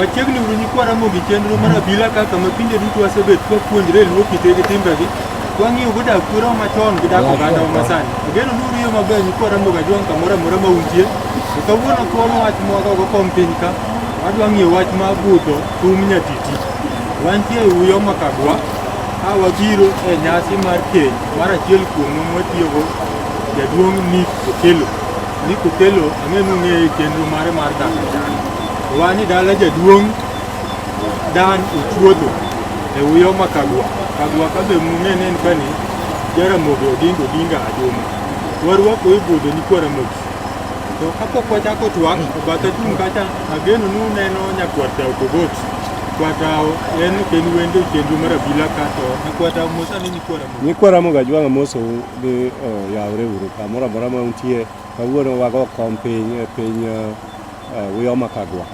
machiegni uru nyikwa Ramogi chenro mar abila kaka mapinde duto wasebet kwapuonjre luwo kite gi timbegi wang'iyo godak kwero machon gi dak oganda masani. Ageno nuru yo maber nyikwa Ramogi Ajwang' kamoro amora ma untie. To kawuono thuolo wach moro go kom piny ka wadwa ng'iyo wach mar budho thum nyatiti. Wantie e Uyo Makagwa ka wabiro e nyasi mar keny mar achiel kuom mwatiyogo jaduong' Nick Okello. Nick Okello ang'enu ng'eye chenro mare mar dak ajana. Wani dala jaduong' Dan Ochuodho e Uyo Makagwa. Kagwa kabe mung'ene en kani Jaramogi Odinga Adoma. Warwako e budho nyikwa Ramogi. To kapok wachako twak bathe tung kacha ageno nuneno nyakwata Okobot. Kwatao en ken wendo chenro mar abila ka to nyakwata mosa ni nyikwa Ramogi Ajwang' moso gi yawre uru kamoro amora ma untie. Kawuono wago kom piny Uyo Makagwa.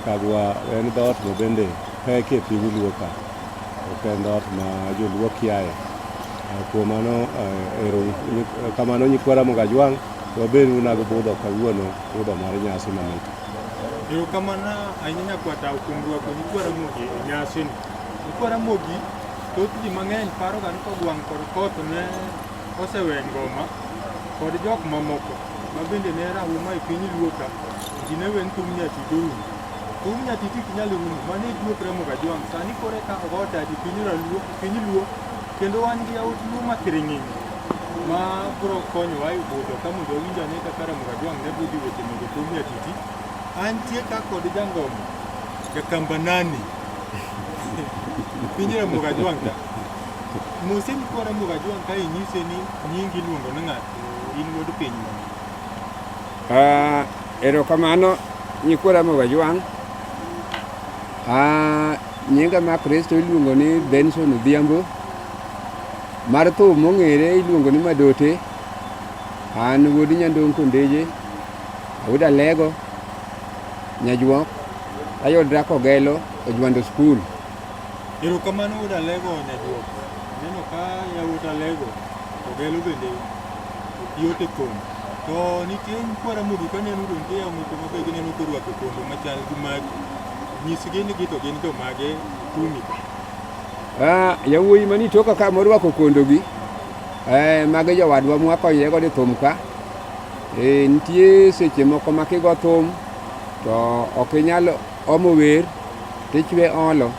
Kagwa en dhoot ma bende peke piny luo ka. Ok en dhoot ma joluo kiaye. Kuom mano kamano nyikwa Ramogi Ajwang' wabed unago budho kawuono budho mar nyasi mamit. Erokamano ahinya nyakwata kuom rwako nyikwa Ramogi e nyasini. Nyikwa Ramogi thoth ji mang'eny paroga ni kogwang' kod koth ne osewe ngoma kod jok mamoko ma bende ne rahuma e piny luo ka ji ne wen thum nyatiti orumo. Thum nyatiti ok nyal rumo mane duok Ramogi Ajwang'. Sani kore ka ogotadi piny luo kendo wan gi yawuot luo mathiring'iny ma biro konyowa e budho ka mondo wawinj ane kaka Ramogi Ajwang' ne budho weche mondo thum nyatiti. Antie ka kod jangoma Jakambanani piny Ramogi Ajwang' ta mose nyikwa Ramogi Ajwang' ka inyise ni nyingi iluongo ni ng'ato in wuod piny mane? Erokamano nyikwa Ramogi Ajwang'. Nyinga ma Kristo iluongo ni Benson Odhiambo. Mar thum mong'ere iluongo ni Madote. An wuod Nyandong' Kondeje, wuod Alego Nyajuok, ayudra Kogelo Ojwando skul. Erokamano wuod Alego Nyajuok. Neno ka yawuot Alego Kogelo bende yot e kom. To nitie nyikwa Ramogi ka neno nitie yawuot mabe gineno korwako kombe machal gi magi. Nyisgi ni gito gin to mage tumi. Yawuoyi mani toka ka morwako kondogi mage jowadwa mwakonye godo e thum ka. Nitie seche moko ma kigo thum to ok inyal omo wer tichwe olo.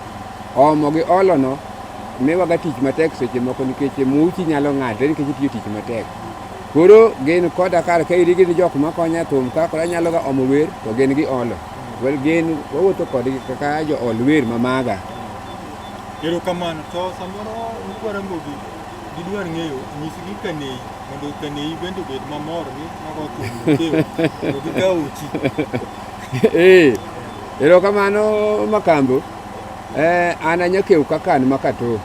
Omo gi olo no miwaga tich matek seche moko nikech muchi nyalo ng'adre nikech itiyo tich matek. Koro gin koda kar ka iri gin jok makonya thum ka koro anyalo ga omo wer to gin gi olo. Gin wawuotho kodgi kaka jo ol wer mamaga. Erokamano to samoro nyikwa Ramogi gidwar ng'eyo nyisgi kanei mondo kanei bende bed mamor ni mago thum kew to gikaw uchi. Erokamano Makambo. An anyakew kaka an Makato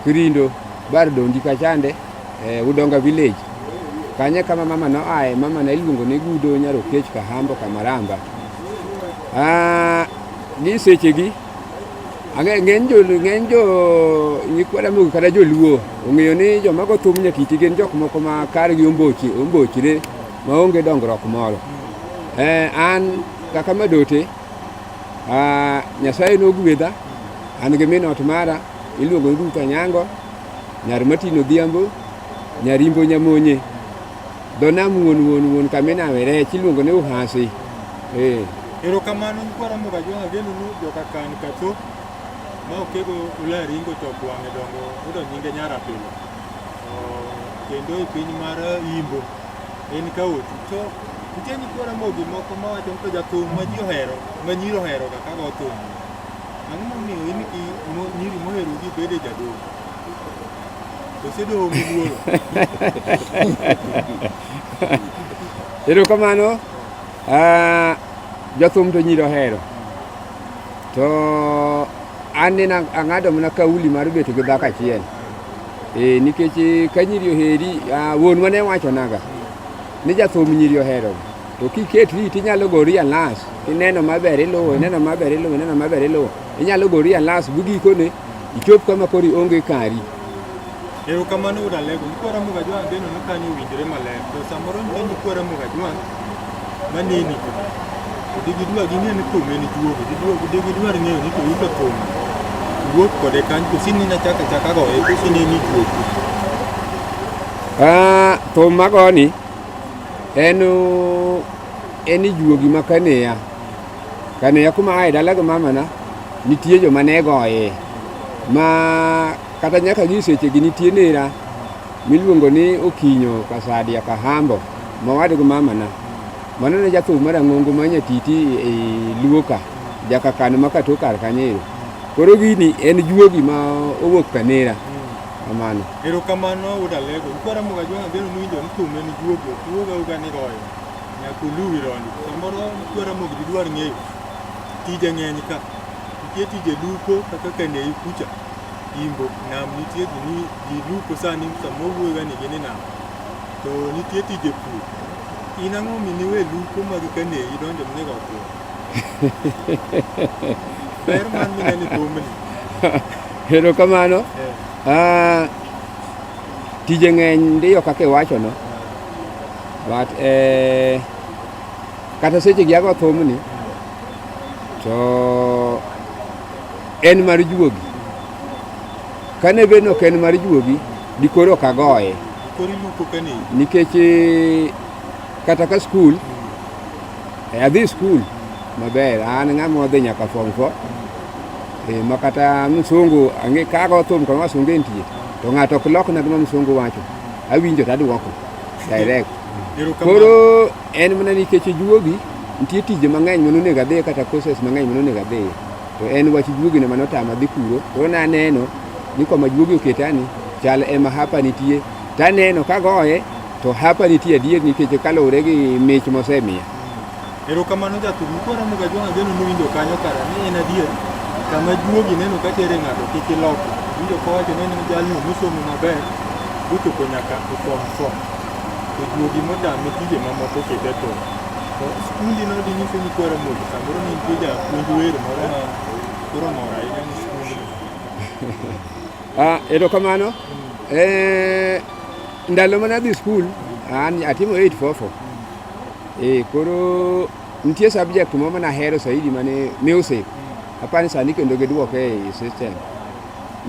Kirindo bar Dondi kachande Udonga village. Kanye kama mama no ae mama na iluongo ni Gudo Nyarokech Kahambo Kamaramba. Gi sechegi ng'eny jo nyikwa Ramogi kata joluo ong'eyo ni joma go thum nyatiti gin jok moko ma kargi ombochre maonge dongruok moro. An kaka Madote Nyasaye nogwedha an gi min ot mara iluongo ni Ruth Anyango, nyar Martin Odhiambo, nyarimbo Nyamonye, dho nam wuon kamina rech iluongo ni Uhasi. Erokamano nyikwa Ramogi Ajwang' ageno ni joka kan katho ma okego ula ringo chok wang'e dongo yudo nyinge nyarapilo. Kendo e piny mar Imbo en kaoti. To nitie nyikwa Ramogi moko mawacho ni to jathum ma ji ohero ma nyiri ohero ga kago thum. Ang'o momiyo in nyiri mohero gi bede jadolo? To sedoho miluoro. Erokamano. Jothum to nyiri ohero. To an ang'ado mana kauli mar beto gi dhako achiel. Nikech ka nyiri oheri wuonwa ne wachonaga ni jathum nyiri ohero. To kiketri tinyalo gori alas ineno maber iluwo inyalo gori alas bugikone ichop kama kori onge kari. Erokamano wuod Alego nyikwa Ramogi Ajwang' geno ni kanyo owinjore maler. To samoro nyikwa Ramogi Ajwang' maneni Digi dwa gi ng'e ni thum en juogi, digi dwar ng'eyo ni to ito thum wuok kode kanyo to sini na chaka goye to sini ni juogi. Thum magoni en juogi ma Kanea kuma ae dala gi mamana nitie joma ne goye ma kata nyaka gi sechegi nitie nera miluongo ni Okinyo Kasadia Kahambo mawad gi mamana. Mano ne jathum marang'ongo ma Nyatiti e Luoka jakakan ma kato kar kanyero. Koro gini en juogi ma owuok Kanera. Kamano. Erokamano Wuod Alego. Kwara Moga Jwang' beno winjo ni thum en juogi uga ni goyo. Nyaka uluwi rondi. Samoro kwara Moga dwar ng'eyo. Tije ng'eny ka. Nitie tije lupo kaka Kanei kucha. Imbo nam nitie ji lupo sani samo wuoga ni gini nam. To nitie tije pur. In ang'o miniwe lupo mag Kanei idonjo mne go pur. Ber man mineni thumni. Erokamano. Tije ng'eny ndiyo kaka iwacho no. But kata seche gi ago thumni to en mar juogi. Kane beno ok en mar juogi dikoro ok agoye. Kori lupo Kanei. Nikech kata ka skul adhi skul maber an ng'ama odhi nyaka form 4 ma kata msungu ang'e kago thum kama msungu entie to ng'ato ok lokna gima msungu wacho awinjo taduoko direct. Koro en mana nikech juogi nitie tije mang'eny monego adhi kata courses mang'eny monego adhi to en wach juogi ne manotama dhi kuro. Koro naneno ni kama juogi oketani chal ema hapa nitie taneno kagoye to hapa nitie adier nikech kalure gi mich mosemiya. Erokamano jathum. Kwara Moga Jwang' beno winjo kanyo kara ni en adier kama juogi neno ka tere ng'ato kik iloko. Winjo kowacho ni en jalno mosomo maber bochopo nyaka e form 4. To juogi motame tije mamoko kete thum. To skundi no dinyiso ni Kwara Moga samoro ne nitie japuonj wer moro ma koro mor ahinya ni skundi. Erokamano. Ndalo mana dhi skul an atimo 844. Koro nitie subject moro manahero saidi mane music. Apani sani kendo giduoke e system.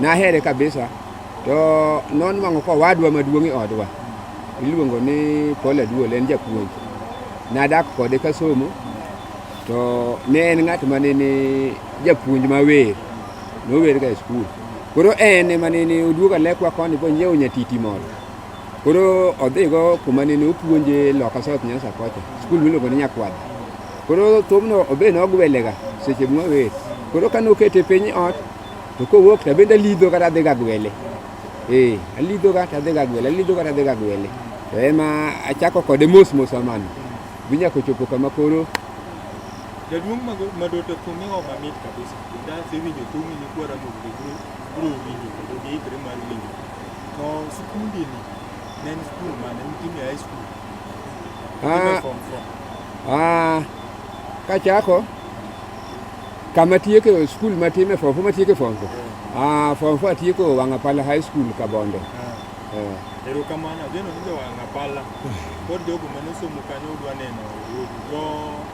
Nahere kabisa. To non mango ko wadwa maduong' e odwa. Iluongo ni Paul Aduol en japuonj. Nadak kode kasomo to ne en ng'at mane ni japuonj mawer. Nower ga e skul. Koro en mane ni oduoga lekwa koni bo nyiewo nyatiti moro. Koro odhigo kuma nene opuonje loka South Nyanza kocha. Skul miluongo ni Nyakwadh. Koro thumno obeno ogwelega seche mwawer. Koro kanokete piny ot to kowuok to bende lidho kata dhiga gwele. Alidho kata dhiga gwele. To ema achako kode mos amano. Winya kochopo kama koro Jaduong' madoto thum miwa mamit kabisa. Kenda sewinjo thum ni Kwara Moga bro winjo kendo giikre mar winjo. To skundi ni nen skul mane mtime high school. Kachako kama tieke skul matime form 4 matieke form 4. Form 4 atieko Wangapala High School Kabondo. Erokamano beno ni Wangapala. Kod jogo mane somo kanyo udwa neno jo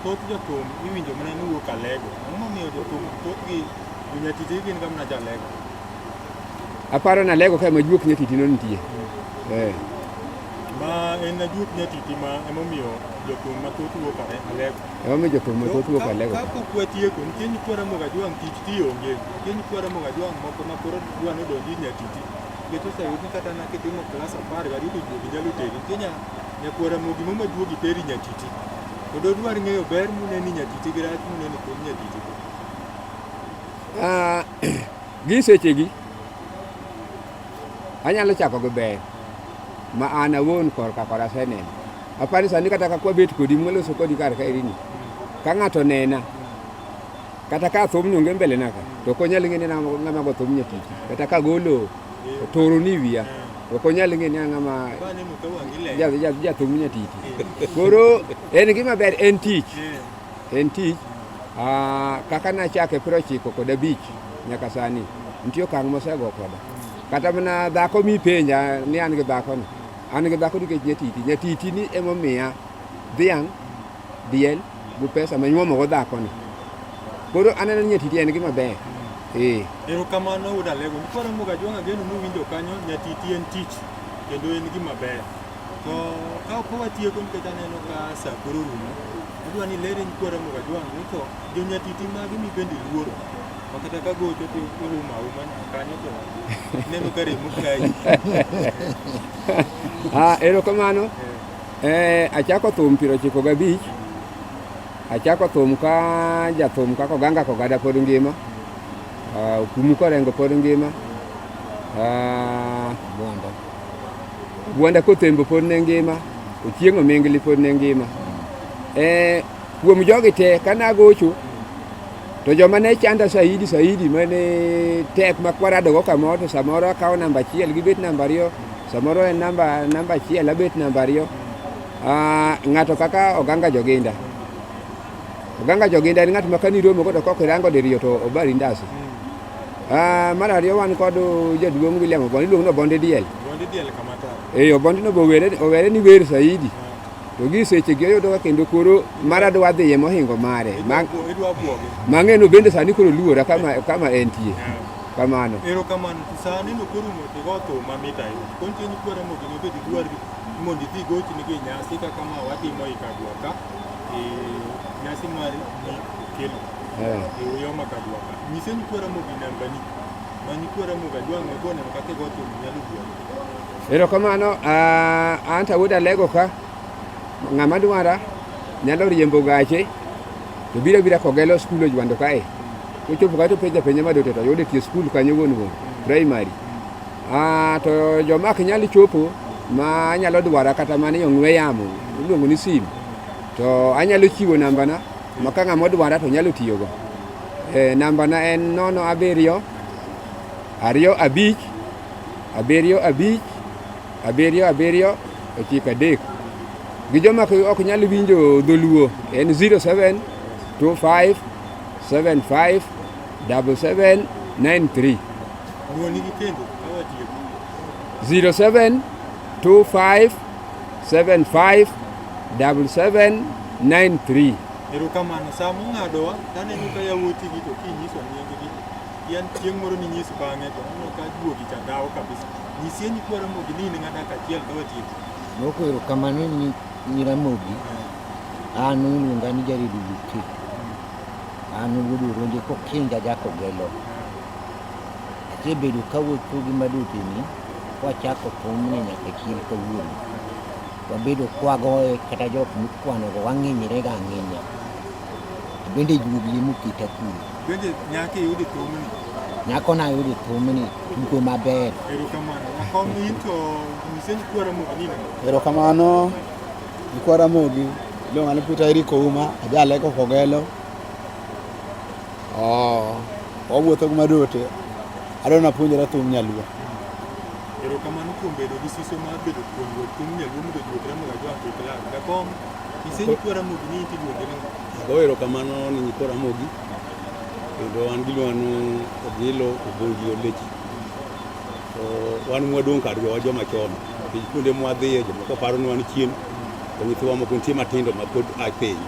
thoth jothum iwinjo mana ni wuok Alego. Ang'o momiyo jothum thothgi Nyatiti gin kama Alego? Aparo na Alego ka majuok Nyatiti no nitie. Ma en ajuok Nyatiti ma emomiyo jothum mathoth wuok Alego. Emomiyo jothum mathoth wuok Alego. Kapok watieko nitie ni Kwara Moga Jwang' tich tiyo onge. Nitie ni Kwara Moga Jwang' moko ma koro dwa nodonji Nyatiti. Keto sayud ni kata nakitimo klas 10 garito juogi nyalo teri. Nitie Kwara Moga mo majuogi teri Nyatiti. Kod odwar ng'eyo ber muneni Nyatiti gi rach muneni kuom Nyatiti. Gi sechegi anyalo chako gi ber ma an awuon korka kod aseneno. Apani sani kata ka kwabet kodi mwaloso kodi kar ka irini. Ka ng'ato nena kata ka thum nyonge mbele naka to konyal ng'eni ng'ama go thum Nyatiti. Kata ka golo toro ni wiya to konyal ng'eni ng'ama jathum Nyatiti. Koro en gima ber en tich. Kaka nachake 95 nyaka sani nitie okang' mosego koda. Kata mana dhako mipenja ni an gi dhako ni. An gi dhako nikech Nyatiti ni emomiya dhiang', diel, bu pesa manyuomo go dhako no. Koro aneno ni nyatiti en gima ber. Erokamano uda lego. Kwara moga jwanga geno nuwinjo kanyo nyatiti en tich kendo en gima ber. To ka watieko nikech aneno ka sa koro rumo. Adwa ni lere ni kwara moga jwanga ni to jonyatiti magi mi bende luoro. Wakata ka gocho to uma kanyo to neno ka remo kayi. Erokamano. Achako thum 95. Achako thum ka jathum kaka Oganga Kogada pod ngima. Okumu Korengo pod ngima. Bwanda Kothembo pod ne ngima. Ochieng' Omingli pod ne ngima. Kuom jogi te kanagocho to joma ne chanda saidi mane tek makwarado go kamoro to samoro akawo namba 1 gibet namba 2, samoro en namba 1 abet namba 2. Ng'ato kaka Oganga Joginda. Oganga Joginda en ng'at ma kani romo go to kok irango diriyo to obari ndasi. Mar ariyo wan kod jaduong' William Obondi iluongo no Bondi Diel. Bondi Diel kamata. Obondi no owere ni wer saidi. To gi seche gi oyudo kendo koro maradwa dhiye mohingo mare. Mang'eno bende sani koro luora kama entie. Kamano. Erokamano. Sani no koro mo tigoto mamita io. Konti ni kwara mo gino bedi dwargi mondi dhi gochi ni nyasi kaka ma watimo ikagwa ka. Nyasi mari ni kelo. Uyoma kagwa ka. Nyise ni kwara mo ginamba ni. Mani kwara mo gajwanga gone makate goto nyalo duogo. Erokamano. Anta wuda lego ka. Ng'ama dwara nyalo riembo gache to bira Kogelo skul ojwando kae. Kochopo ka to penja madote to yude tie skul kanyo wuon primary. To joma ok nyalo chopo ma nyalo dwara kata mane ong'we yamo iluongo ni sim. To anyalo chiwo namba na maka ng'ama dwara to nyalo tiyo go. Namba na en 07 25 75 75 93. Gi joma ok nyalo winjo dholuo en 07 25 75 77 93. Nuoni gi kendo awatiyo. 07 25 75 77 93. Erokamano sama ung'adowa taneno ka yawuoti gi to kinyiso nyinggi. Yan chieng' moro ni nyis bang'e to ka juogi cha dawo kabisa. Nyisi ni kwara mo gi ni ng'ata kachiel ka watiyo. Moko erokamano ni Ramogi. Anu iluonga ni Jaridu Luki. Anu wuodo ronde kokinga Kogelo. Asebedo kawuotho gi madote ni kwachako thumni nyaka chien kawuono. Wabedo kwagoye kata jok mikwano go wang'inyre ga ang'inya. Bende juogi mokita kuro. Bende nyaka yudi thumni. Nyako na yudi thumni tugo maber. Erokamano. Akomi to nyise ni kwara mo gi ni. Erokamano. Kwara mogi iluonga ni Peter Eric Ouma ajaleko Kogelo. Wawuotho gi madote adwa napuonjra thum nyaluo. Erokamano kuom bedo gi siso mar bedo puonjruok thum nyaluo mondo juokre moga jwang klas. Jakom nyise ni kwara mogi ni tiluonge ni. Ago erokamano ni nyikora mogi kendo an giluongo Ogilo Obongi Olechi. Wan mwadong' kar jowa joma chon. Kuonde mwadhiye jomoko paro ni wan chien. Nyithiwa moko nitie matindo ma pod a piny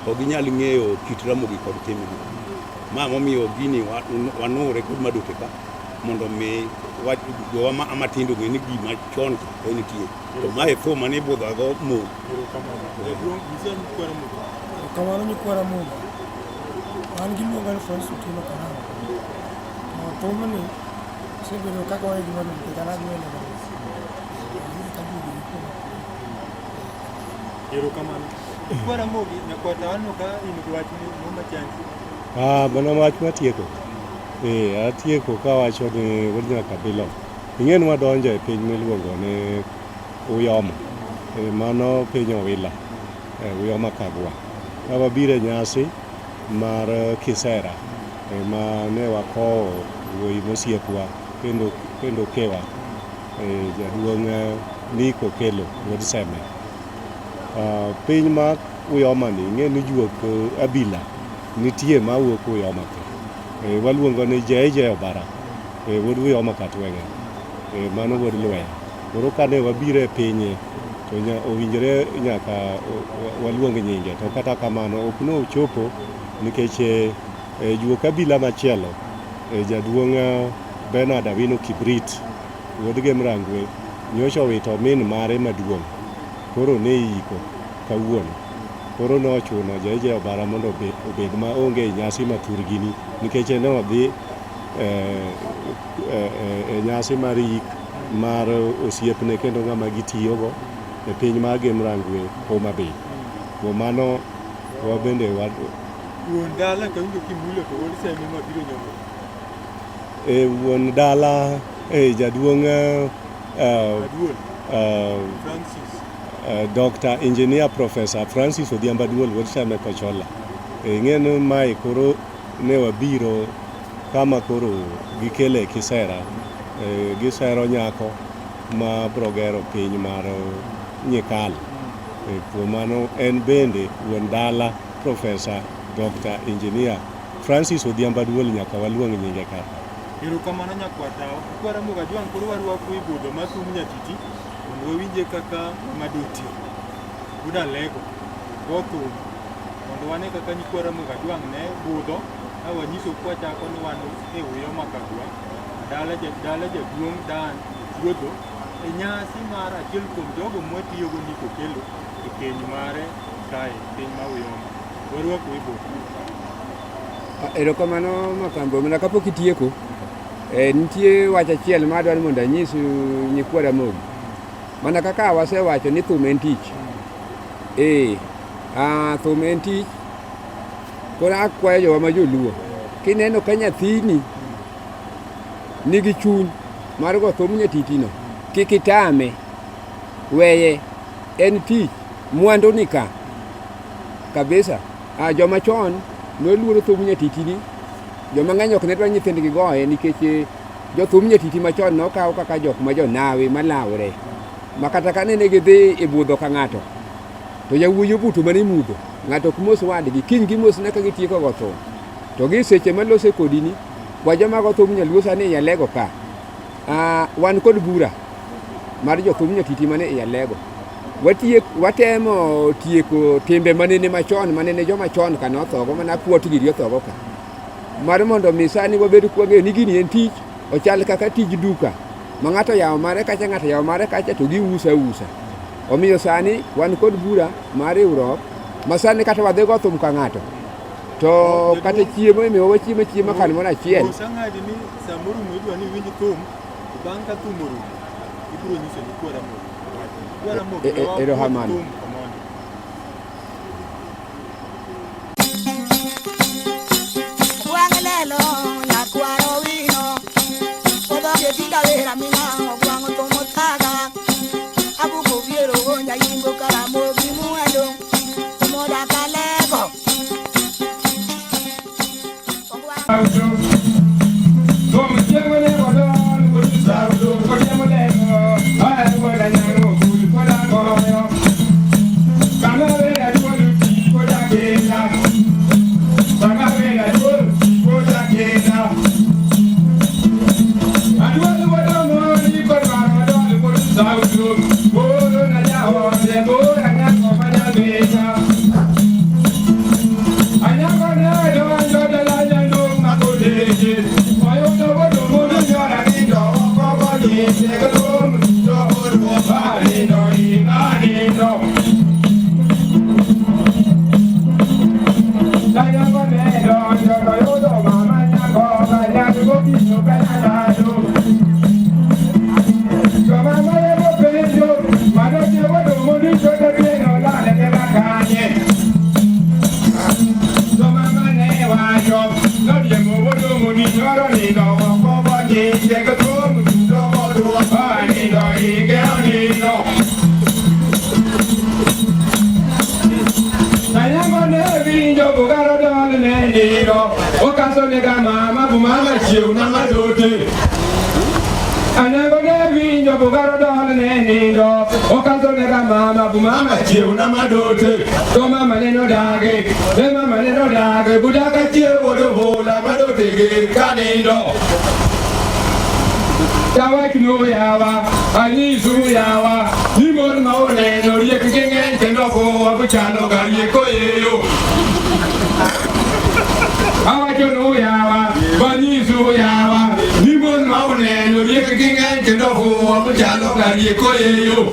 ok ginyal ng'eyo kit Ramogi kod timgi. Ma momiyo gini wanure kod madote ka mondo mi jowa matindo ng'e ni gima chon en nitie. To mae thum mane ibudhogo mo. Kamano ni kwara mogi. An giluonga ni Francis Otieno Karamo. Thumni osebedo kaka wae gima duto kana gwele go. Erokamano. Kwara mogi nyakwata wano ka in gi wach mo machangi. Mana wach matieko. Atieko kawacho ni wuod nyaka bilo. Ing'e ni wadonjo e piny miluongo ni Uyoma. Mano piny Owila. Uyoma Kagwa. Wabiro e nyasi mar Kisera. Ma ne wakowo wuoyi mosiepwa kendo kewa. Jaduong' Niko Kelo wuod Seme. Piny ma Uyoma ni ing'e ni juok abila nitie ma wuok Uyoma ka. Waluongo ni Jeje Obara. Wuod Uyoma Katwenge. Mano wuod Lweya. Koro kane wabiro e pinye to owinjore nyaka waluong nyinge, to kata kamano ok nochopo nikech juo kabila machielo jaduong' Bernard Awino Kibrit wuod Gemrangwe nyocha owito min mare maduong', koro ne iko kawuono, koro nochuno Jeje Obara mondo obed maonge nyasi maturgini nikech ne odhi nyasi mar yik mar osiepne kendo ng'ama gitiyogo e piny mar Gemrangwe Homa Bay. Kuom mano wabende wuon dala ka winjo kimulo to wuod seme mabiro nyomo wuon dala jaduong' Francis Dr. Engineer Professor Francis Odhiambo Aduol wuod Seme Kochola. Ng'en mae koro ne wabiro kama koro gikele Kisera, gisero nyako ma brogero piny mar Nyikal. Kuom mano en bende wuon dala Professor Dr. Engineer Francis Odhiambo Aduol nyaka waluong nyinge ka. Erokamano nyakwata, kwara moga jwang koro warwako e budho ma thum nyatiti mondo wawinje kaka Madoti buda lego go thum mondo wane kaka nyikwara moga jwang ne budho ka wanyiso kwachako ni wan e Uyo Makagwa dala jaduong' Dan Chuodho e nyasi mar achiel kuom jogo mwatiyogo ndiko kelo e keny mare kae piny ma Uyoma. Warwako e budho. Erokamano Makambo, mana kapok itieko nitie wach achiel ma adwaro mondo anyis nyikwara Mogi. Mana kaka wasewacho ni thum en tich. Thum en tich. Koro akwayo jowa ma joluo, kineno ka nyathini nigi chuny mar go thum nyatitino, kik itame, weye, en tich, mwandu ni ka kabisa. Joma chon noluoro thum nyatitini, joma ng'eny ok ne dwar nyithindgi goye nikech jothum nyatiti machon nokaw kaka jok ma jonawi malawre, ma kata ka ne gidhi e budho ka ng'ato to yawuoyi obuto mane mudho, ng'ato ok mos wadgi, kiny gimosne ka gitieko go thum. To gi seche malose kodini, kwa joma go thum nyaluo sani Yalego ka, wan kod bura mar jothum nyatiti mane Yalego. Watemo tieko timbe manene machon, manene joma chon ka nothogo, mana kuot giri othogo ka, mar mondo mi sani wabed kwang'eyo ni gini en tich, ochal kaka tij duka ma ng'ato yawo mare kacha, ng'ato yawo mare kacha, to giusa. Omiyo sani wan kod bura mar riwruok ma sani kata wadhi go thum ka ng'ato to kata chiemo imiyowa chiemo kan moro achiel. Osang'adi ni samoro mwidwa ni winj thum, bang' ka thum orumo ibiro nyiso ni kwara Mogi. Erokamano. Lelo nyakwaro wino odo ke tinga vera mina ogwango to motaga abuko viero gonya yingo kala Mogi muendo moda kalego Como chego le bodon ko saudo ko chego le ay ko da nyaro ko da goyo kana vera ko ti ko da gela kana vera ko Yawa kino yawa, ani su yawa, ni mon maone no ye kingen kendo ko abuchano gari ko yo. Awa kino yawa, ani su yawa, ni mon maone no ye kingen kendo ko abuchano gari ko yo.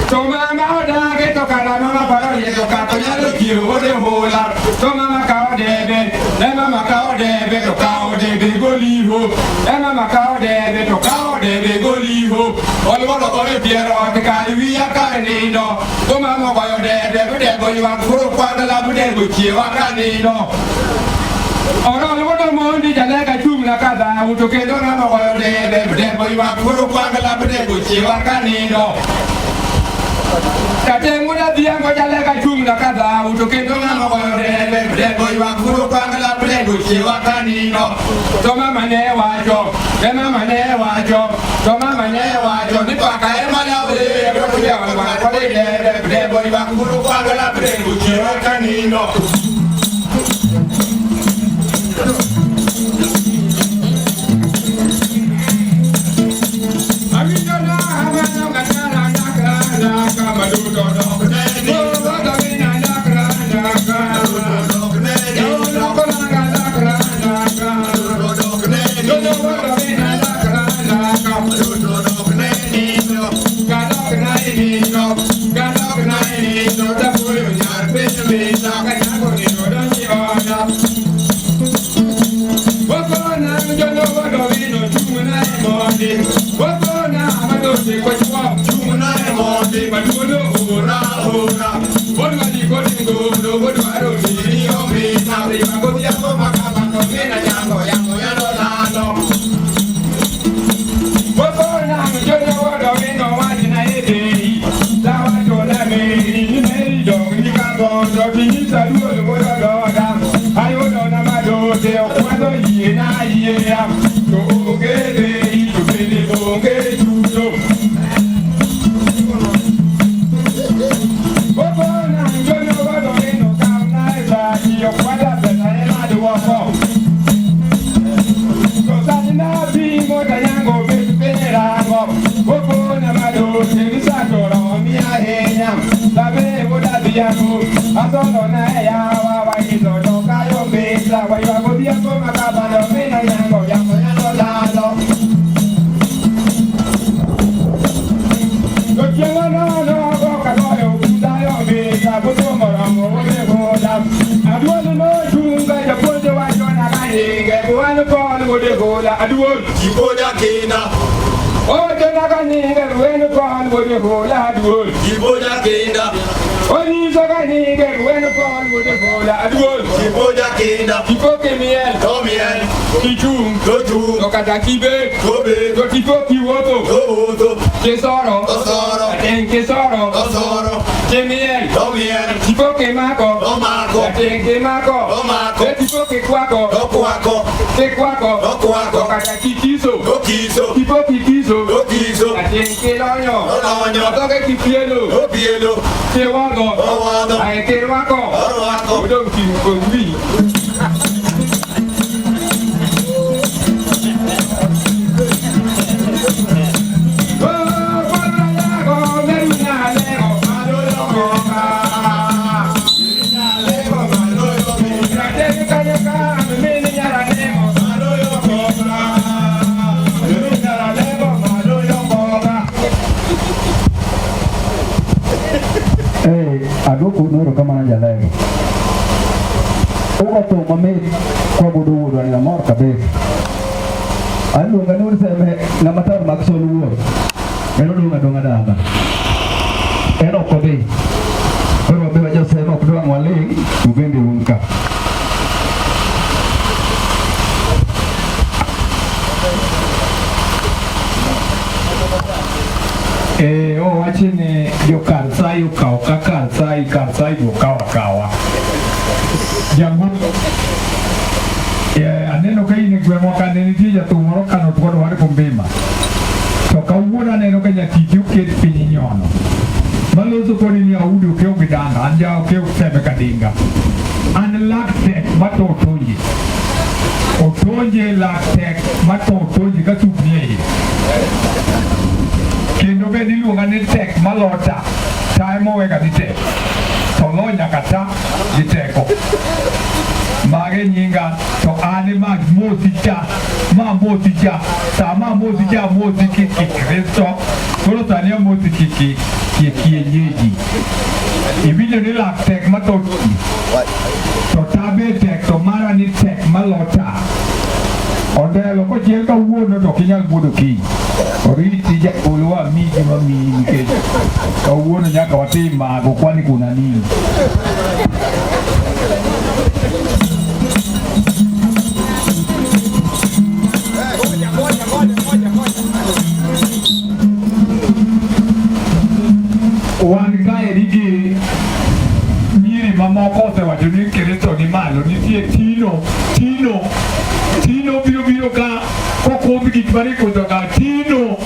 Toma mauda ke tokala mama para ye toka kanyalo kiyo de hola. Toma makao debe, mama makao debe tokao debe goliho. Mama makao debe tokao debe goliho. Olwodo kore piero ke kali ya kanino. Toma makao debe debe yo akuru kwa la bude buchi wa kanino. Ora olwodo mondi jalega chumla kada utokendo na makao debe debe yo akuru kwa la bude buchi wa kanino. Katenguda diango jalega chumla kada utokendo na magoyo de boy wa kuru kwangala plego chiwa kanino. Toma mane wacho, toma mane wacho ni paka emala ule kuja wa de boy wa kuru kwangala plego chiwa kanino. Aduku nuru kama na jalego. Uko tu mami kwa budu ni amor kabisa. Anu nganur sebe ngamatar maksulu. Eno dunga dunga daba. Eno kobe. Ero beba jo sebe kudoa mwali ubende unka. Wachini yo karsai ukao karsai ukawa jangu aneno kai ni gwe mo kaneni ti ya tumoro kano tuwa wari kumbima to kawuna neno kanya tiju ke pinyinyono maloso koni ni audio ke ogidanga anja ke sebe kadinga an lakte bato toyi o tonje lak tek mato tonje ka tupnie kendo be diluonga ni tek malota taemo wega di tek to lo nyaka ta di teko mage nyinga to ane mag mosika sama mosika mosiki Kristo koro tania mosiki kienyeji ibile ni lak tek mato to tabe tek to mara ni tek malota ondelo ko chiel ka wuono to kinyal buodo ki oriti ja ulwa miji ma mimi ke ka wuono nyaka watim mago kwani kuna nini wan kae nigi nyiri mamoko osewacho ni Kristo ni malo nitie Tino biro ka kokodh gik marikodho ka Tino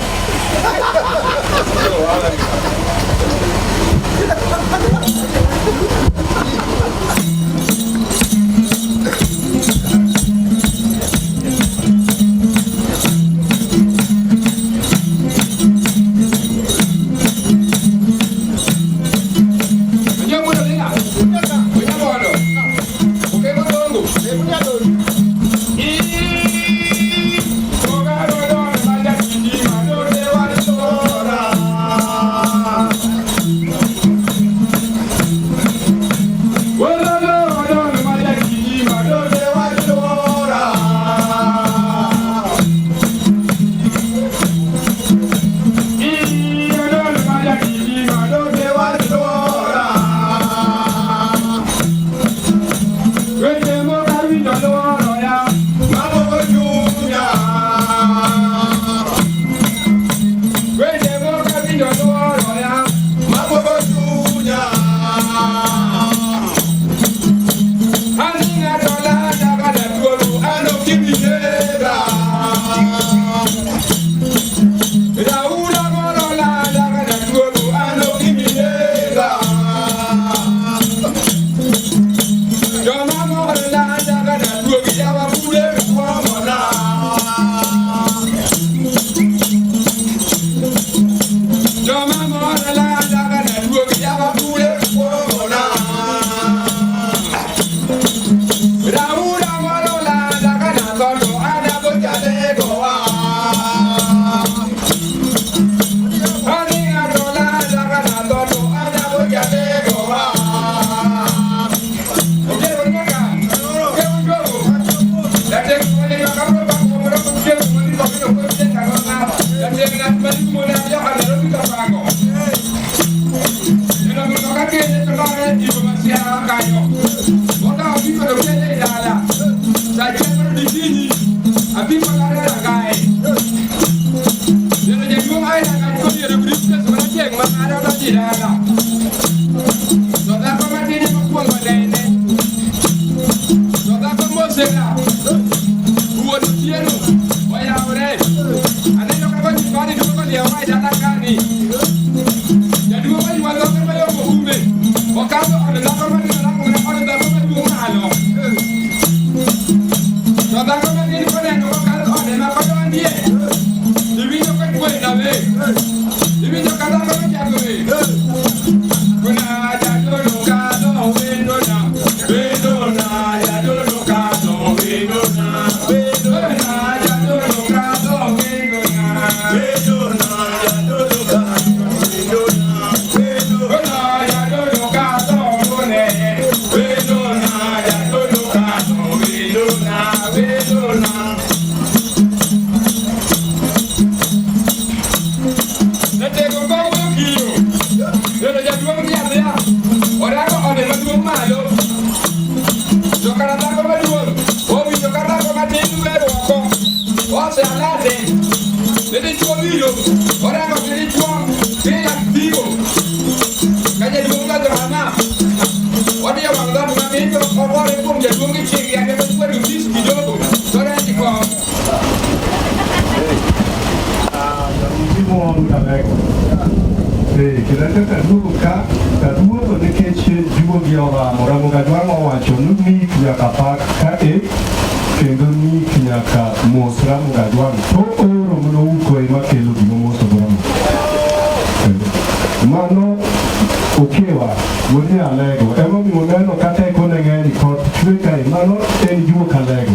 Wuod Nyalego emomiyo uneno ka teko ne ng'eny koth chwe kae, mano en juok Alego.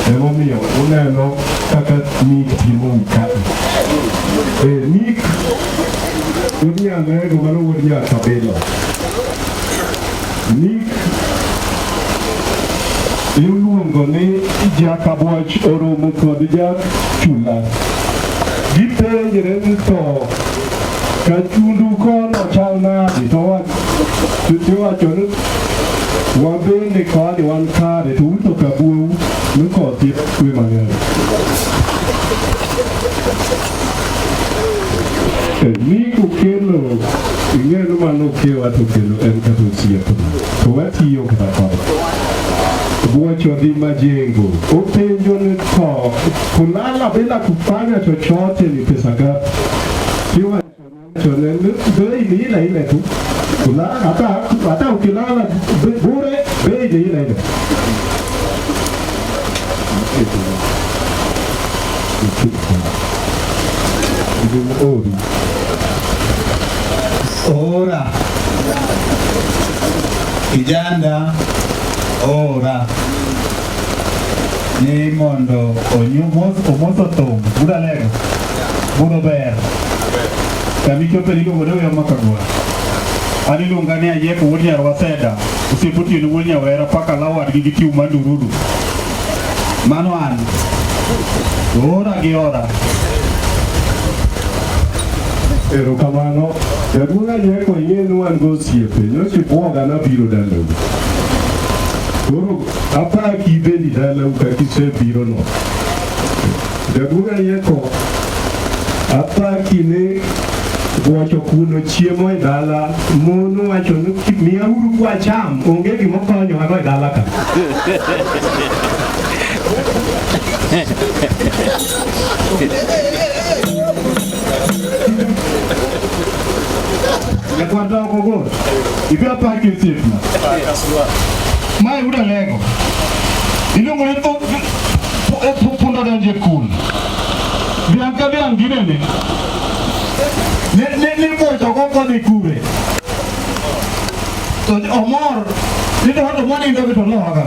Emomiyo uneno kaka Nick timou kae. Nick wuod Nyalego mano wuod Nyakabilo. Nick iluongo ni Jakabwach oromo kod Jakchula. Gipenjre ni to ka chundu kono chal nade, to iwacho ni wabende kode wan kare, to uto kabuou ni koth kwe mang'eny. Nick okelo, ing'eno mano kewa to kelo en kata osiep, to watiyo kata kode. Bwach odhi Majengo, openjo ni to kulala bila kufanya chochote ni pesa ngapi? Iwacho ni bei ni ile tu, kulala hata ukilala bure bei ni ile. Ora kijana ora ni mondo omoso thum Wuod Alego budo ber kami chope ni godo yo makagwa ani lunga ne ayeko Wuod Nyarwaseda usiputi ni Wuod Nyawera paka lawad gi tiu mandurudu mano an ora gi ora. Erokamano, jaduong' Anyeko ing'eni wan go osiepe, nyocha ibuoga nabiro dalau. Koro apaki bendi dalau kaka isebiro no. Jaduong' Anyeko, apaki ne wacho kuno chiemo e dala, mon wacho ni miya uru kwa cham, onge gima konyo ano e dala ka. Yakwanda ogogo ibe apaki sipna mai Wuod Alego iluongo ni pundo donje kul bianca biangine ne bocho koko ni kure to omor ni to hoto mani ndo to lo haga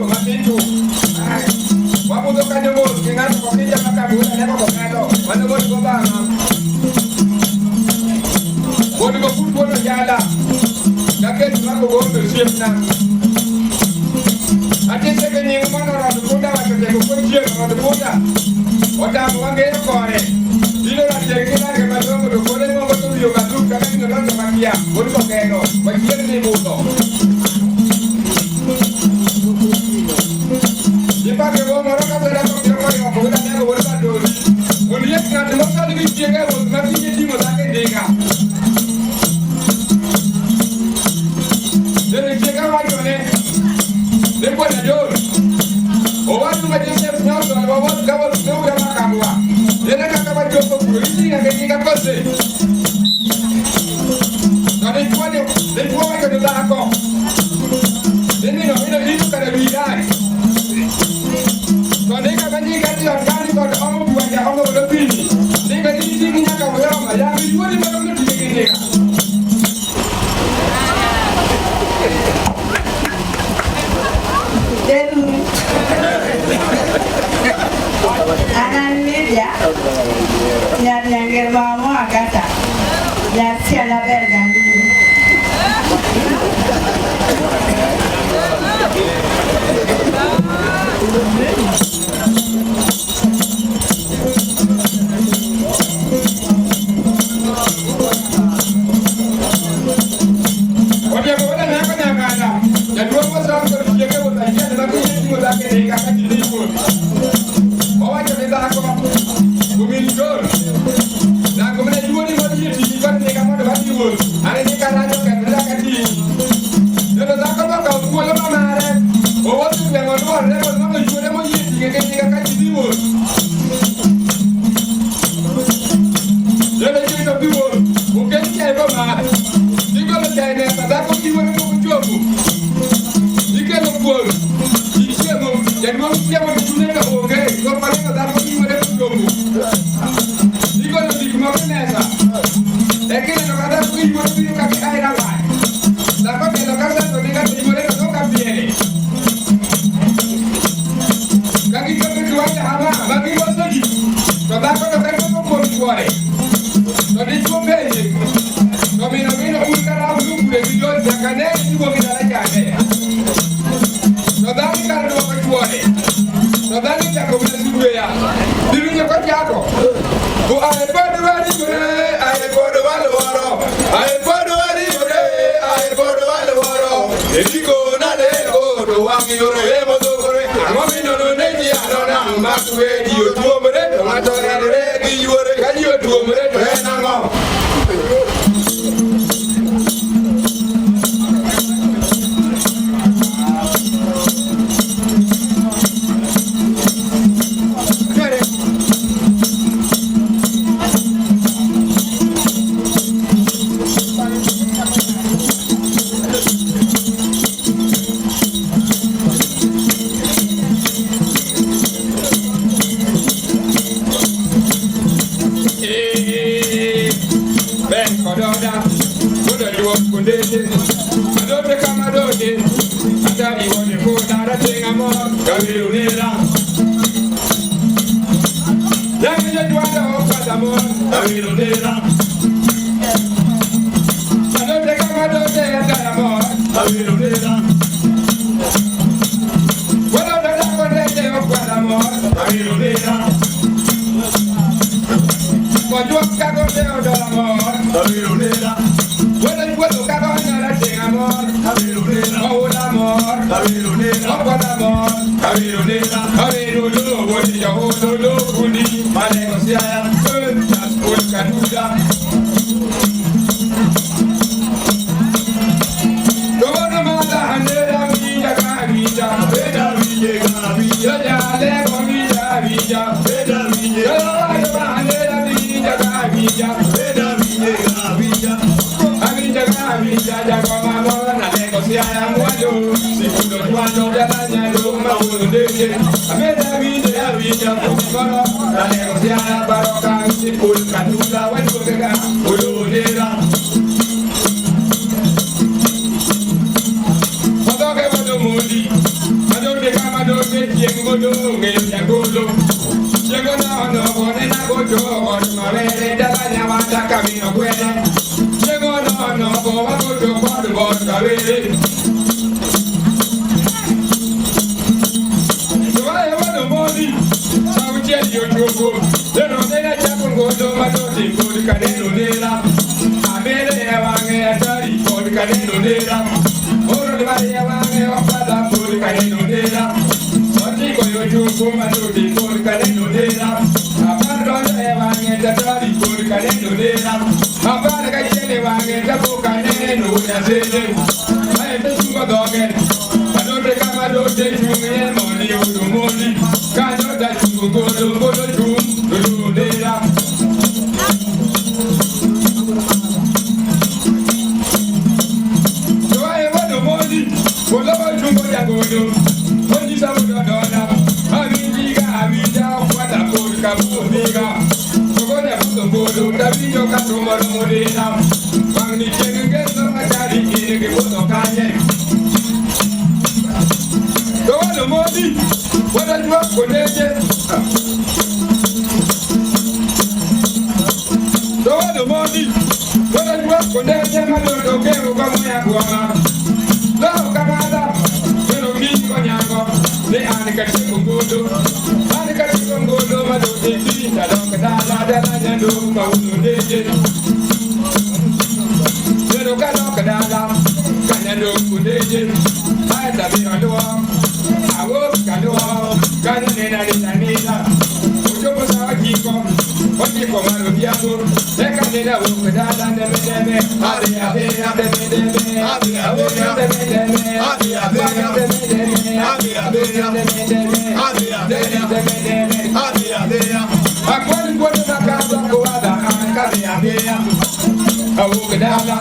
matindu. Wabudo kanyo mo kingato ko kinja makabuda leko ko kato. Mano mo ko ba ma. Woni ko football jala. Dake mako go to siepna. Ate sege ni mano ra bunda wa te ko je ra bunda. Oda wange ko re. Dino la te kina ke madongo do ko le mo ko to yo ka du ka ni no to makia. Woni ko keno. Wa kier ni buto. Ipa ke bo moro ka tera ko ko yo ko da ne ko da do. Woni yek na de mo sa ni je ga wo na ti ji mo da ke de ga. Dere je ga wa yo ne. De ko da do. O wa tu ma je se no so wa wa ka wa no ya ma ka wa. Dere ka ka wa jo ko ku ri ga ke ga ko se. Na de ko wa ka do da ko. Dene no ina ni ka da bi dai. Nega banyi kati angani kwa omo buwanja omo lopini. Nega nisi kinyaka weyama ya mijuari marono tiki nega. Then anan media nyangger mamo akata ya sia la verga. do te jengo do nge yagolo jengo no bone na gojo on mare dala nyama ta kamino kwele jengo no bo wa gojo kwado bo kawele Joa e wano moni sauche yo jogo leno nena chapo ngodo madoti ngodi kadeno nela amele ya wange atari ngodi kadeno nela oro de bari ya wange ofada ngodi kadeno nela oti ko yo jogo madoti ngodi kadeno nela aparo ya wange atari ngodi kadeno nela aparo ka chele wange tapo kadeno ya zele ai tesugo dogen adote kama dote chunge moni udumoni kanyo da chungo godo chungo dela joe wado moni bolobo chungo ya godo moni sabu dona abinjiga abija kwata kol kabumiga gogoda godo tabijo katumba modela bangni chenge no matari kine godo kanye Doa modi, wada jua koneje. Doa modi, wada jua koneje madodo kero kama ya guama. Lao kamada, kero kingo nyango, le anika chikungudo. Anika chikungudo madodo kinga donga dala nyando maunu neje. Kero kanoka dala, kanyando kuneje. Aita bihandoa. Awo kanoa, kanena nina. Ujopo sawa kiko, otiko maro biago. Eka nena uke dada deme. Abi abi deme deme. Abi abi deme. Abi abi deme. Abi abi deme. Abi abi deme. Abi abi. Akwani kwani nakaba kuada akabi abi. Awo kedala,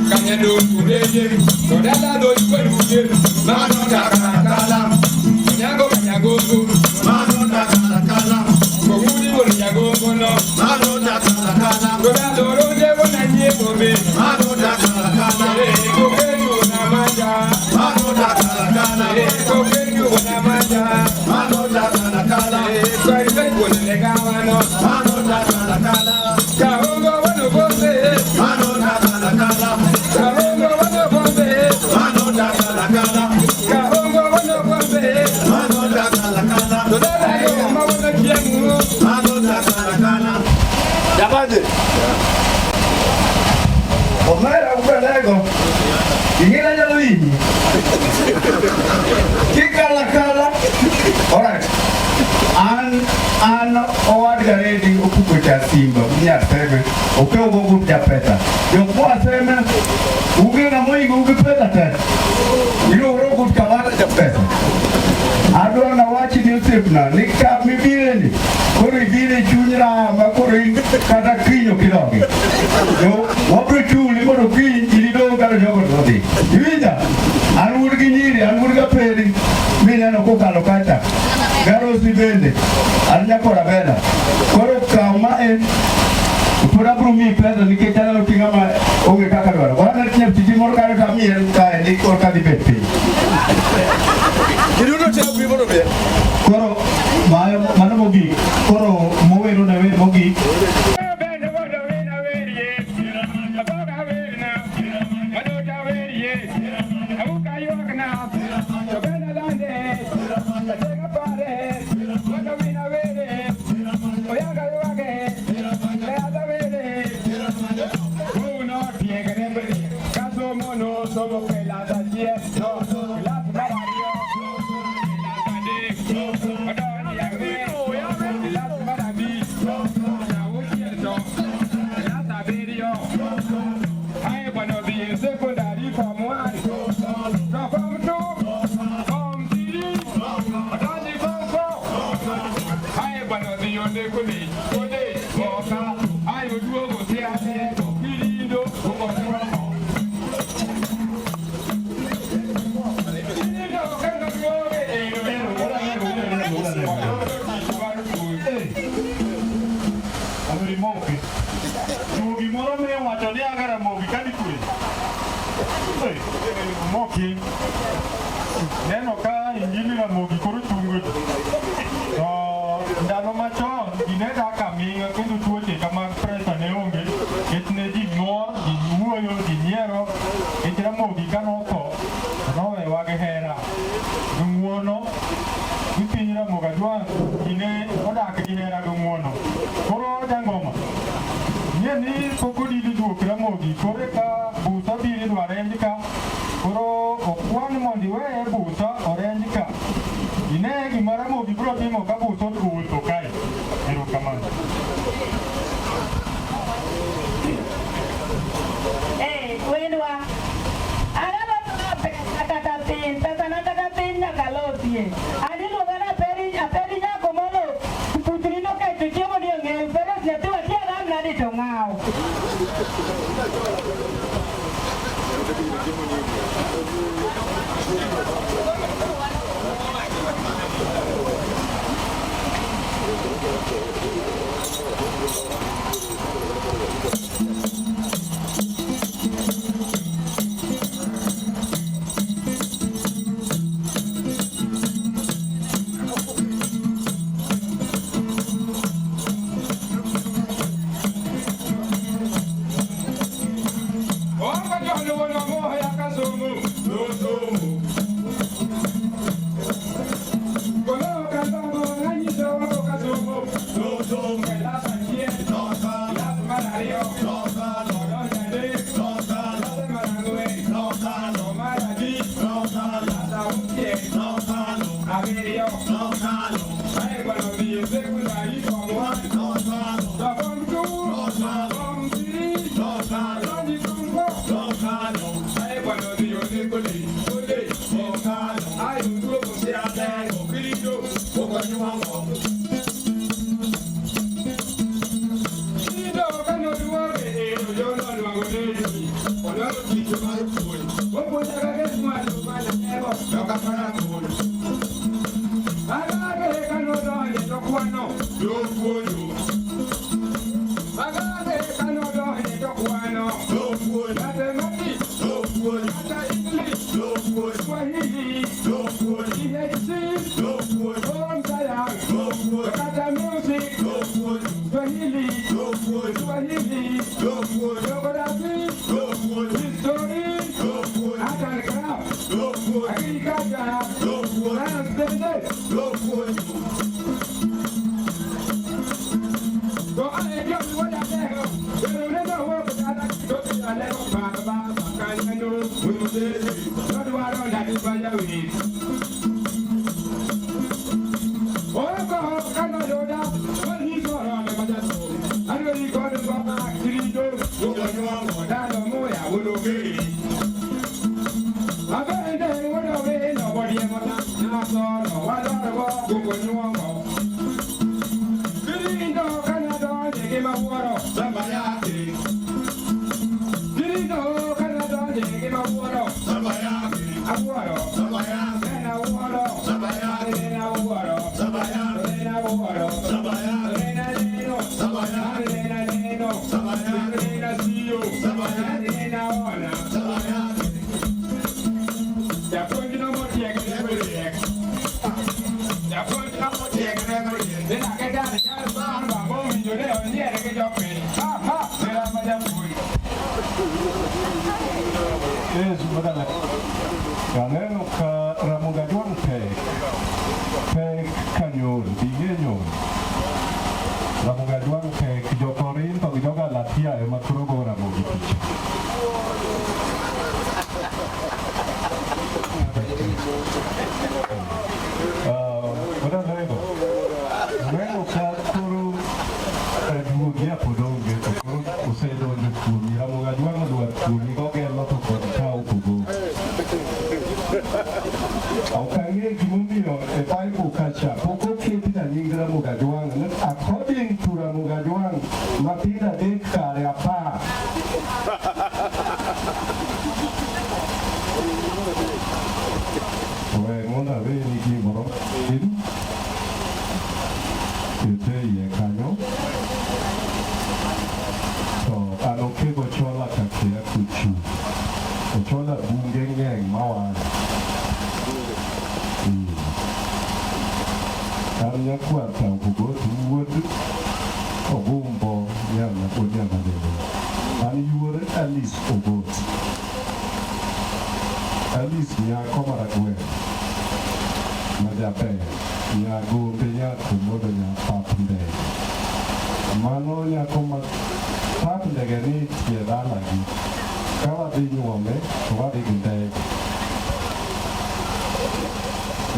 kanyendo kureje. Kodala do kureje. Mano nakala. Nyago mano nakala Kogudi woni nyago no mano nakala Goda doro de wona nyego be mano nakala Kogedu na manja mano nakala Kogedu na manja mano nakala Kwaibe wona legawa no mano nakala Kahongo wono bose mano nakala Kahongo wono bose mano nakala Kahongo wono bose Jamani, omera ubelego, ingine jalui, kikala, alright, an owad garedi okuko cha simba, mnya seme, okeo gogo cha pesa, yokwa seme, uge na moingo uge pesa tena, ilo rogo kamata cha pesa. Adwa na wachi ni usipna, nika mibireni, kuri bire chunyra, makuri kata kinyo kidogi. Yo, wapri chuli, kono kinyo, ilido kata jogo rodi. Yuida, anur kinyiri, anur kaperi, mina no kuka lokata. Garo si bende, anya kora beda. Koro kauma pura brumi pesa nike chana utingama oge kaka dwara. Wana tiap titi mor karo kami elka ni kor kadi bepi. Kiruno cha bibono be. Koro mana mogi. Koro mowe no nawe mogi. Moki neno ka injili la mogi koro chungo. Ndalo machon gine kaka miyo kendo tuoche kama pressure ne onge ketne ji mor ji wuoyo ji nyiero ketna mogi kanotho nowewa gi hera gi ng'uono gi piny Ramogi Ajwang' gine odak gi hera gi ng'uono. Koro jangoma nie ni pok odili duok Ramogi koro ka busa biro idwa renj ka koro okwan mondo iweye busa orenj ka ine gima Ramogi biro timo ka busa owuotho kae. Erokamano. Wendwa anaba tuna pesa kata pin pesa nataka pin nyaka lotie adi luonga na aperi nyako molo putrino kae to chiemo ni ong'eyo pero nyathi watia gam nadi to ng'aw. Aneno ka Ramogi Ajwang' pek kanyor, dingenyo. Ramogi Ajwang' pek jokorin to joga latia ema kuro go Ramogi picha. Aneno ka kuro duogi apodonge to kuro osedonjo kuomi. Ramogi Ajwang' odwar kuomi gogelo to kod kawo kugo. Okay, gimomiyo e Bible kacha pok oketi na nying Ramogi Ajwang'. According to Ramogi Ajwang', mathindo adek kare 10. We mondo aweri gimoro tin kete iye kanyo to an okego chola kakia kuchu ochola bunge ng'eng mawang an nyakwar Tao Pokot wuod Ogumbo nyama pod nyama dede. An yuor Alice Ogot. Alice nyako maragwen majaber, nyagombe nyako modo nyapap ndege. Mano nyako ma pap ndege ni tie dalagi. Ka wadhi nyuome to wadhi gi ndege.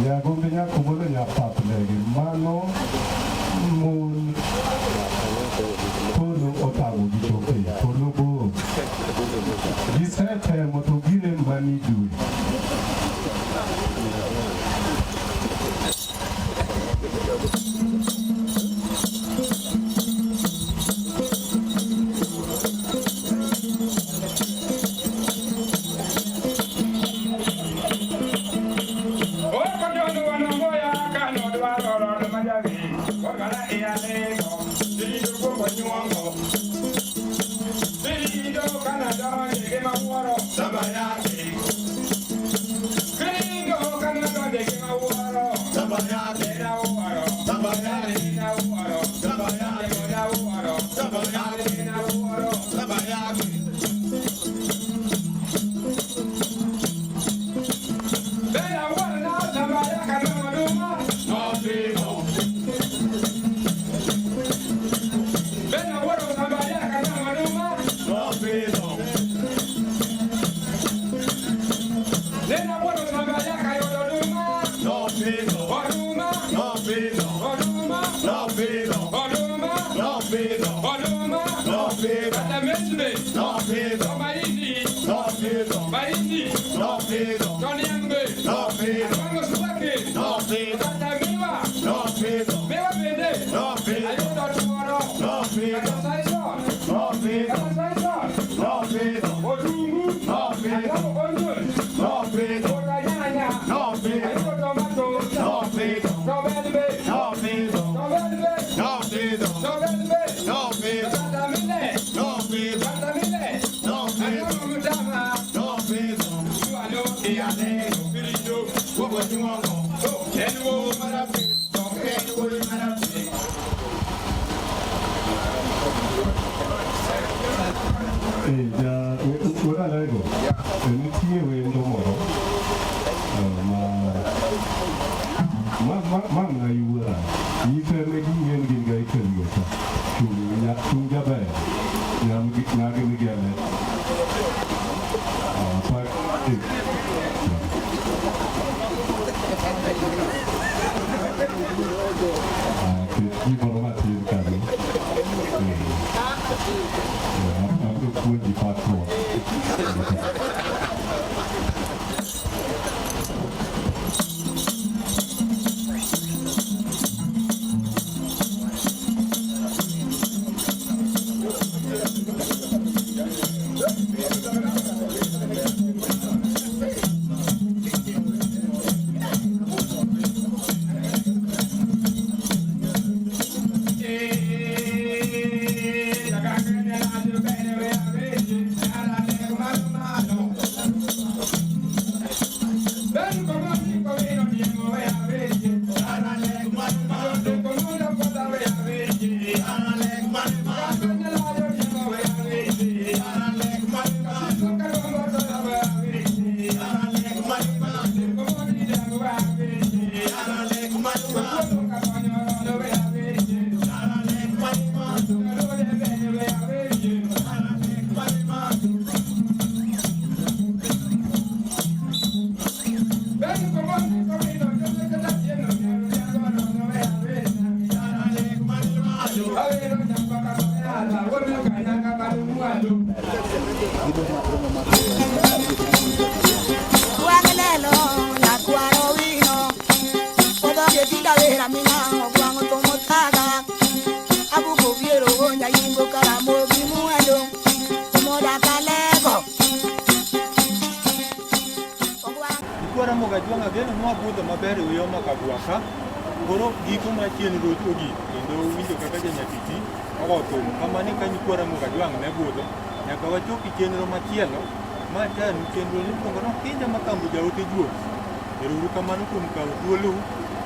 Nyagombe nyako modo nyapap ndege. Mano mon polo otago gi chope, polo bor. Gisetemo to gine mani dwe.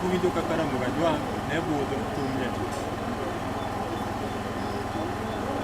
iwinjo kaka Ramogi Ajwang' ne budho thum ne